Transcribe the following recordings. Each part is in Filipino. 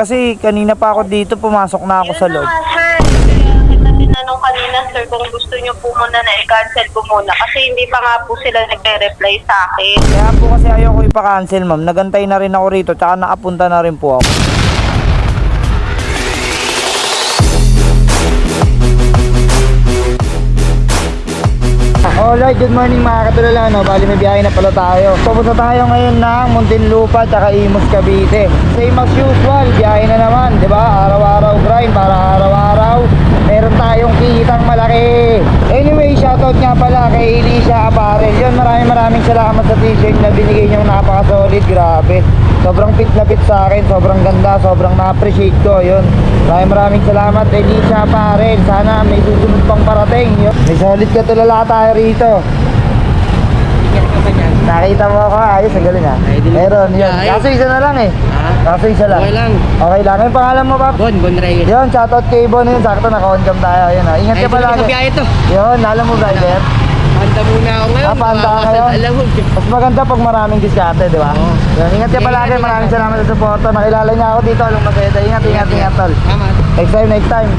Kasi kanina pa ako dito, pumasok na ako sa Yun loob. na nga, sir. Kaya kita tinanong kanina, sir, kung gusto nyo po muna na i-cancel ko muna. Kasi hindi pa nga po sila nagre-reply sa akin. Kaya po kasi ayaw ko ipa-cancel, ma'am. Nagantay na rin ako rito, tsaka nakapunta na rin po ako. Alright, good morning mga katulala, no? Bali may biyahe na pala tayo. Pupunta tayo ngayon ng Muntinlupa tsaka Imus, Cavite. Same as usual, biyahe na naman, di ba? Araw-araw grind para araw-araw meron tayong kitang malaki. Anyway, shoutout nga pala kay Elisha Apparel. Yun, maraming salamat sa t-shirt na binigay niyong napaka-solid, grabe. Sobrang fit na fit sa akin, sobrang ganda, sobrang na-appreciate ko. Yun, maraming salamat Elisha Apparel. Sana may susunod pang parating. Yun, may solid katulala tayo rito. Nakita mo ako, ayos, ang galing ha. Meron, yun. Kaso isa na lang eh. Kaso isa lang. Okay lang. Okay lang. Yung pangalan mo, Pap? Bon Reyes. Yun, shoutout kay Bon yun. Sakto, naka-on-cam tayo. Yun ha. Ingat ka palagi. Ay, ito. Yun, alam mo, driver. Panda muna ako ngayon. Panda ka ngayon. Alam mo. Mas maganda pag maraming diskarte, di ba? Oo. Yun, ingat ka palagi. Maraming salamat sa suporto. Nakilala niya ako dito. Along Magayada. Ingat, tol. Tama. Next time.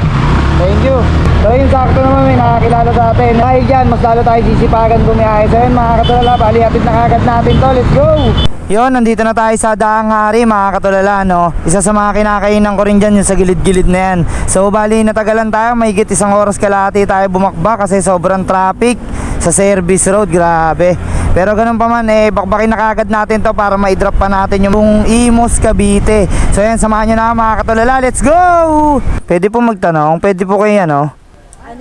Thank you. So yun, sakto naman may nakakilala sa atin. Dahil dyan, mas lalo tayo sisipagan bumiyahe. So yun, mga katulala, balihatid na kagad natin to. Let's go! Yun, nandito na tayo sa Daang Hari, mga katulala, no? Isa sa mga kinakainan ko rin dyan, yung sa gilid-gilid na yan. So, bali, natagalan tayo. Mahigit 1 oras kalahati tayo bumakbak kasi sobrang traffic sa service road. Grabe. Pero ganun pa man, bakbakin na kagad natin to para ma-drop pa natin yung Imus, Cavite. So yan, samahan nyo na mga katulala. Let's go! Pwede po magtanong, pwede po kayo Ano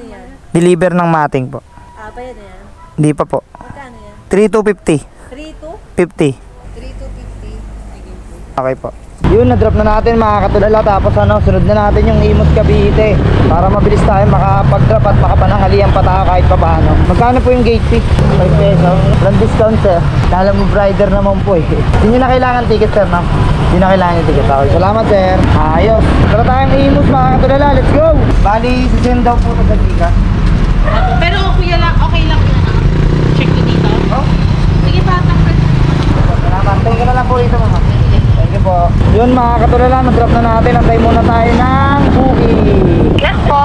yan? deliver ng mating po. Bayad na yan? Hindi pa po. Magkano yan? 3,250. 3 to 50. 3 to 50. Sige po. Okay po. Yun, na-drop na natin mga katulala. Tapos sunod na natin yung Imus, Cavite para mabilis tayo makapag-drop at makapananghalian pa tayo kahit pa paano. Magkano po yung gate fee? 5 pesos. Walang discount, sir. Alam mo, rider naman po eh. Hindi nyo na kailangan ticket, sir, no? Hindi na kailangan yung ticket. Okay, salamat, sir. Ayos. Tara tayong Imus mga katulala. Let's go! Bali, sisend daw po ito sa Gcash. Pero kuya lang, okay lang yun. Check ko dito. Oh? Sige pa, tanggal. Salamat. Thank you na lang po rito, mga. Thank you po. Yun mga katulala, na-drop na natin. Antay muna tayo ng booking. Yes po.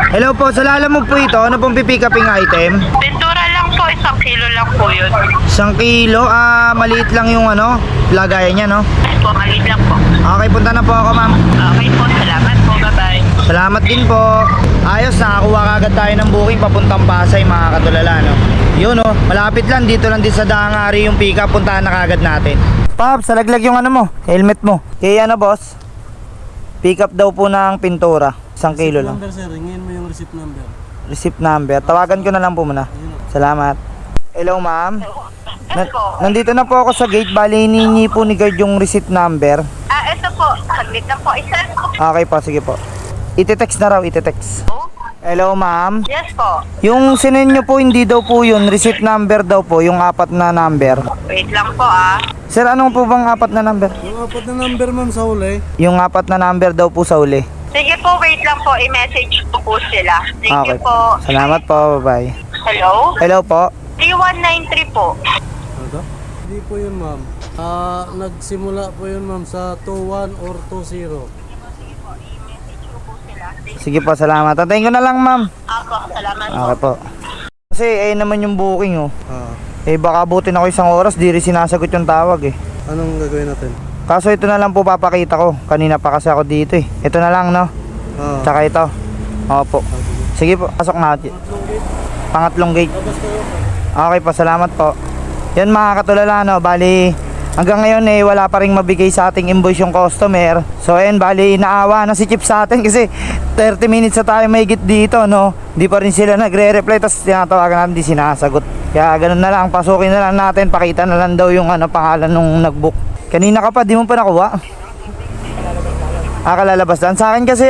Hello po, sa lalamog po ito, ano pong pipick uping item? Pintura lang po, 1 kilo lang po yun. 1 kilo, maliit lang yung lagayan niya, no? Yes po, maliit lang po. Okay, punta na po ako, ma'am. Okay po, salamat po. Bye-bye. Salamat din po. Ayos, nakakuha kagad tayo ng booking papuntang Pasay, mga katulala, no? Yun, oh, malapit lang, dito lang din sa Daang Hari yung pick up, puntahan na kagad natin. Pops, salaglag yung helmet mo. Kaya boss? Pick up daw po ng pintura. 1 kilo lang. Number sir, ringin mo yung receipt number. Receipt number. Tawagan ko na lang po muna. Salamat. Hello, ma'am. Yes po. Nandito na po ako sa gate. Bali, hiningi po ni guard yung receipt number. Ito po. Saglit lang po. Isa po. Okay po, sige po. Ite-text na raw, ite-text. Hello, ma'am. Yes po. Yung sinend nyo po, hindi daw po yun. Receipt number daw po, yung 4 na number. Wait lang po Sir, anong po bang 4 na number? Yung 4 na number ma'am sa uli. Yung 4 na number daw po sa uli. Sige po, wait lang po. I-message ko po sila. Thank Okay you po. Salamat po, bye-bye. Hello? Hello po. 3193 po. Ano? Hindi po yun ma'am. Nagsimula po yun ma'am sa 21 or 20. Sige po, salamat. Antayin ko na lang, ma'am. Ako, salamat po. Okay po. Kasi, naman yung booking, oh. Ah, Baka abutin ako 1 oras, di rin sinasagot yung tawag, eh. anong gagawin natin? Kaso ito na lang po papakita ko. Kanina pa kasi ako dito, eh. Ito na lang, no? Ah, Tsaka ito. Opo. Sige po, pasok natin. Pangatlong gate. Okay po, salamat po. Yan mga katulala, no? Bali, hanggang ngayon wala pa rin mabigay sa ating invoice yung customer. So ayun, bali inaawa na si Chip sa atin kasi 30 minutes na tayo mahigit dito, no? Di pa rin sila nagre-reply, tapos tinatawagan natin, di sinasagot. Kaya ganun na lang, pasukin na lang natin, pakita na lang daw yung pangalan nung nag-book. Kanina ka pa, di mo pa nakuha? Kalalabas lang. Sa akin kasi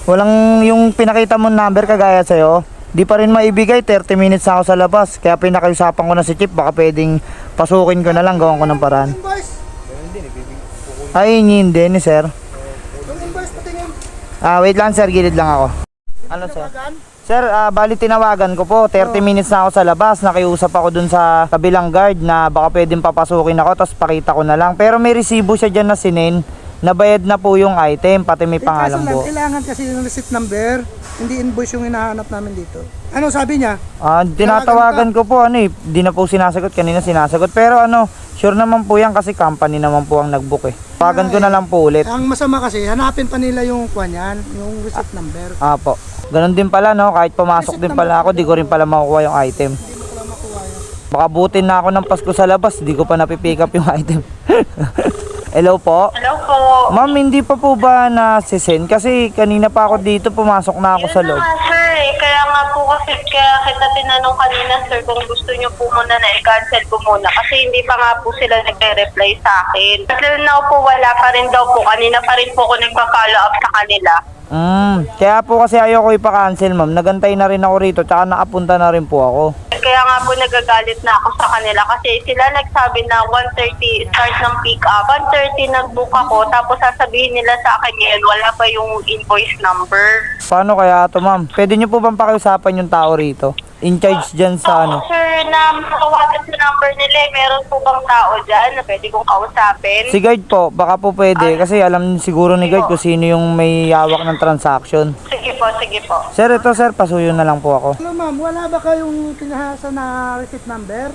walang yung pinakita mo number kagaya sa'yo. Di pa rin maibigay, 30 minutes na ako sa labas. Kaya pinakausapan ko na si Chip, baka pwedeng pasukin ko na lang, gawan ko ng paraan. Ay, hindi ni sir. Wait lang sir, gilid lang ako. Ano sir? Sir, bali tinawagan ko po, 30 minutes na ako sa labas. Nakiusap ako dun sa kabilang guard na baka pwedeng papasukin ako, tapos pakita ko na lang. Pero may resibo siya dyan na sinin. nabayad na po yung item, pati may pangalan kaso po. lang, kailangan kasi yung receipt number, hindi invoice yung hinahanap namin dito. Ano sabi niya? Tinatawagan ko po, di na po sinasagot, kanina sinasagot. Pero sure naman po yan kasi company naman po ang nag-book eh. Tawagan ko na lang po ulit. Ang masama kasi, hanapin pa nila yung kwan yan, yung receipt number. Apo. Ganon din pala, no? Kahit pumasok din pala ako, di ko rin pala makukuha yung item. Hindi mo pala makuha yan. Baka butin na ako ng Pasko sa labas, di ko pa napipick up yung item. Hello po? Hello po. Ma'am, hindi pa po ba na-send? Kasi kanina pa ako dito, pumasok na ako sa Yun loob. na nga, sir. Kaya nga po kasi kaya kita tinanong kanina, sir, kung gusto nyo po muna na i-cancel ko muna. Kasi hindi pa nga po sila nagre-reply sa akin. Kasi na po, wala pa rin daw po. Kanina pa rin po ako nagpa-follow up sa kanila. Kaya po kasi ayoko ipa-cancel, ma'am. Nagantay na rin ako rito, tsaka nakapunta na rin po ako. Kaya nga po nagagalit na ako sa kanila kasi sila nagsabi na 1:30 start ng pick up. 1:30 nag-book ako tapos sasabihin nila sa akin ngayon wala pa yung invoice number. Paano kaya ito, ma'am? Pwede nyo po bang pakiusapan yung tao rito? In charge dyan sa Sir, na makawagan sa number nila, meron po bang tao dyan na pwede kong kausapin? Si guard po, baka po pwede. Kasi alam siguro ni guard kung sino yung may hawak ng transaction. Sige po, sige po. Sir, ito sir, pasuyo na lang po ako. Hello ma'am, wala ba kayong pinahasa na receipt number?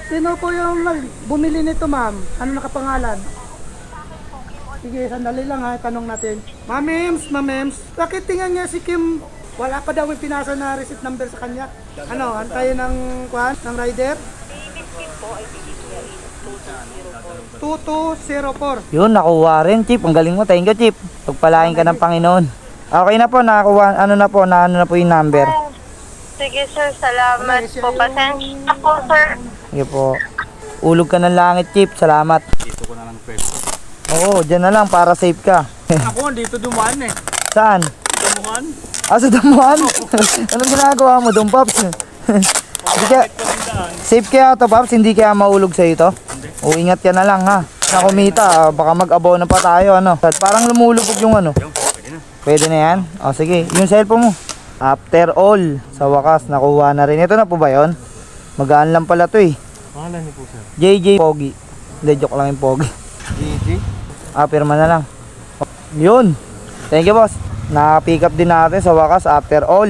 Sino po yung bumili nito ma'am? Ano nakapangalan? Sige, sandali lang ha, tanong natin. Ma'am bakit tingnan niya si Kim? Wala pa daw yung pinasa na receipt number sa kanya. Ano, antayin ng kwan, ng rider? 2204. Yun, nakuha rin, Chip. Ang galing mo. Thank you, Chip. Pagpalain ka ng Panginoon. Okay na po, nakakuha. Ano na po yung number. Sige sir, salamat po. Pasensya na po sir. Sige po. Ulog ka ng langit, Chip. Salamat. Dito ko na lang pwesto. Oo, dyan na lang para safe ka. Ako, dito dumaan eh. Saan? Dumaan? Sa damuhan? Anong ginagawa mo doon, Pops? Hindi kaya, safe kaya to, Pops? Hindi kaya maulog sa'yo to? O, ingat ka na lang, ha? Na kumita, baka mag-abono pa tayo, ano? Parang lumulubog yung ano. Pwede na yan? O, sige. Yung cellphone mo. After all, sa wakas, nakuha na rin. Ito na po ba yun? Magaan lang pala to, eh. Pangalan niyo po, sir. JJ Pogi. Hindi, joke lang yung Pogi. JJ? Pirma na lang. Yun. Thank you, boss. Na-pick up din natin sa wakas after all.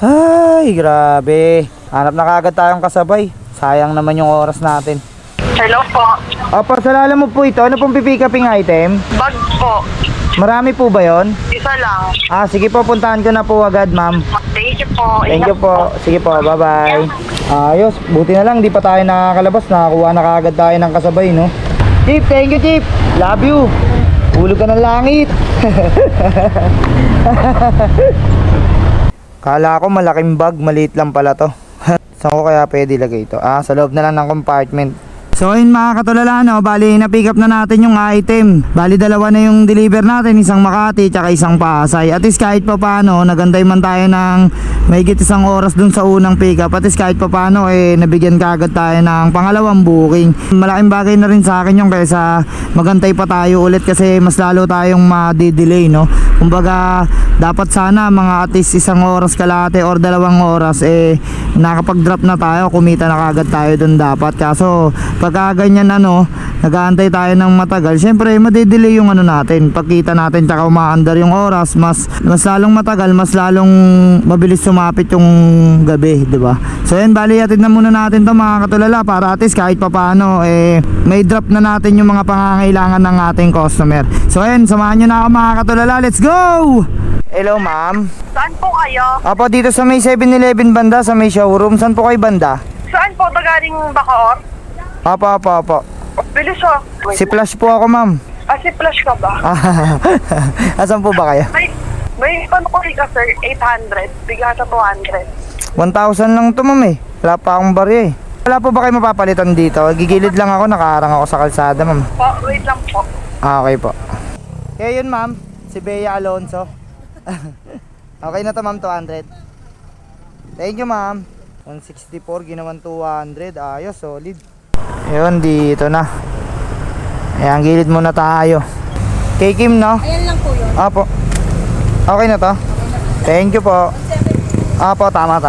Ay, grabe. Hanap na kagad tayong kasabay. Sayang naman yung oras natin. Hello po. Opo, salala mo po ito. Ano pong pipick uping item? Bag po. Marami po ba yon? Isa lang. Sige po, puntahan ko na po agad, ma'am. Thank you po. Thank you po. Sige po, bye-bye. Ayos, buti na lang. Di pa tayo nakakalabas. Nakakuha na kagad tayo ng kasabay, no? Chip, thank you, Chip. Love you. Ulog ka ng langit. Kala ko malaking bag, maliit lang pala to. Saan ko kaya pwede lagay ito? Sa loob na lang ng compartment. So ayun mga katulala, no, bali na-pick up na natin yung item. Bali dalawa na yung deliver natin, isang Makati tsaka isang Pasay. At least kahit pa paano, nagantay man tayo ng mahigit isang oras dun sa unang pick up. At least kahit pa paano, nabigyan kaagad tayo ng pangalawang booking. Malaking bagay na rin sa akin yung kaysa magantay pa tayo ulit kasi mas lalo tayong ma-delay, no. Kumbaga, dapat sana mga at least isang oras kalahati or 2 oras, nakapag-drop na tayo, kumita na kaagad tayo dun dapat. Kaso, pagka ganyan nag-aantay tayo ng matagal, syempre madedelay yung natin, pagkita natin tsaka umaandar yung oras, mas lalong matagal, mas lalong mabilis sumapit yung gabi, di ba? So yan, bali atid na muna natin to mga katulala para at least kahit papaano may drop na natin yung mga pangangailangan ng ating customer. So yan, samahan nyo na ako mga katulala, let's go! Hello ma'am. Saan po kayo? Apo, dito sa may 7-Eleven banda, sa may showroom. Saan po kayo banda? Saan po? Galing Bacoor? Apo. Bilis Si Flash po ako, ma'am. Si Flash ka ba? Asan po ba kayo? May panukuli ka sir, 800. Bigyan sa 200. 1,000 lang to, ma'am eh. Wala pa akong barya eh. Wala po ba kayo mapapalitan dito? Gigilid lang ako, nakaharang ako sa kalsada, ma'am. Wait lang po. Okay po. Kaya yun, ma'am. Si Bea Alonso. Okay na to, ma'am, 200. Thank you, ma'am. 164, ginawan 200. Ayos, solid. Ayun, dito na. Ayan, gilid muna tayo. Kay Kim, no? Ayan lang po yun. Apo. Okay na to? Thank you po. Apo, tama.